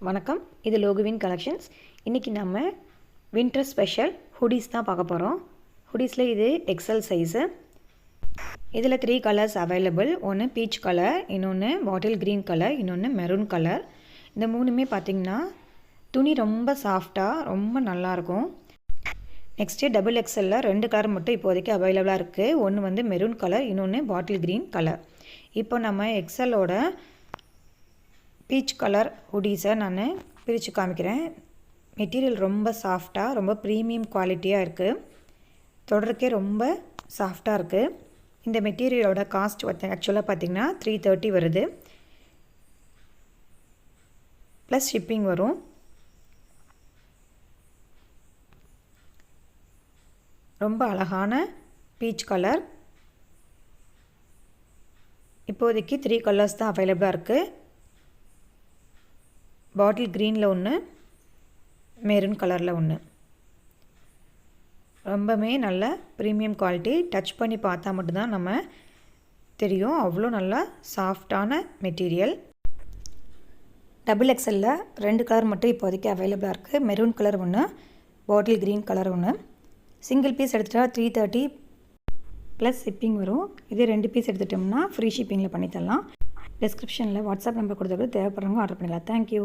வணக்கம், இது லோகுவின் கலெக்ஷன்ஸ். இன்றைக்கி நம்ம வின்டர் ஸ்பெஷல் ஹுடீஸ் தான் பார்க்க போகிறோம். ஹுடீஸில் இது எக்ஸல் சைஸு. இதில் 3 கலர்ஸ் அவைலபிள். ஒன்று பீச் கலர், இன்னொன்று பாட்டில் க்ரீன் கலர், இன்னொன்று மெரூன் கலர். இந்த மூணுமே பார்த்திங்கன்னா துணி ரொம்ப சாஃப்டாக ரொம்ப நல்லாயிருக்கும். நெக்ஸ்ட்டு டபுள் எக்ஸலில் 2 கலர் மட்டும் இப்போதைக்கு அவைலபிளாக இருக்குது. ஒன்று வந்து மெரூன் கலர், இன்னொன்று பாட்டில் க்ரீன் கலர். இப்போ நம்ம எக்ஸலோட பீச் கலர் ஹுடீஸை நான் பிரித்து காமிக்கிறேன். மெட்டீரியல் ரொம்ப சாஃப்டாக ரொம்ப ப்ரீமியம் குவாலிட்டியாக இருக்குது. தொடர்க்கே ரொம்ப சாஃப்டாக இருக்குது. இந்த மெட்டீரியலோட காஸ்ட் ஆக்சுவலாக பார்த்திங்கன்னா 330 வருது, ப்ளஸ் ஷிப்பிங் வரும். ரொம்ப அழகான பீச் கலர். இப்போதைக்கு 3 கலர்ஸ் தான் அவைலபிளாக இருக்குது. பாட்டில் க்ரீனில் ஒன்று, மெரூன் கலரில் ஒன்று. ரொம்பவே நல்ல ப்ரீமியம் குவாலிட்டி. டச் பண்ணி பார்த்தா மட்டும்தான் நம்ம தெரியும், அவ்வளோ நல்லா சாஃப்டான மெட்டீரியல். டபுள் எக்ஸலில் 2 கலர் மட்டும் இப்போதைக்கு அவைலபிளாக இருக்குது. மெரூன் கலர் ஒன்று, பாட்டில் க்ரீன் கலர் ஒன்று. சிங்கிள் பீஸ் எடுத்துகிட்டா 330 ப்ளஸ் ஷிப்பிங் வரும். இதே 2 பீஸ் எடுத்துட்டோம்னா ஃப்ரீ ஷிப்பிங்கில் பண்ணித்தரலாம். டிஸ்கிரிப்ஷனில் வாட்ஸ்அப் நம்பர் கொடுத்தது தேவைப்படுறவங்க ஆர்டர் பண்ணிடலாம். தேங்க்யூ.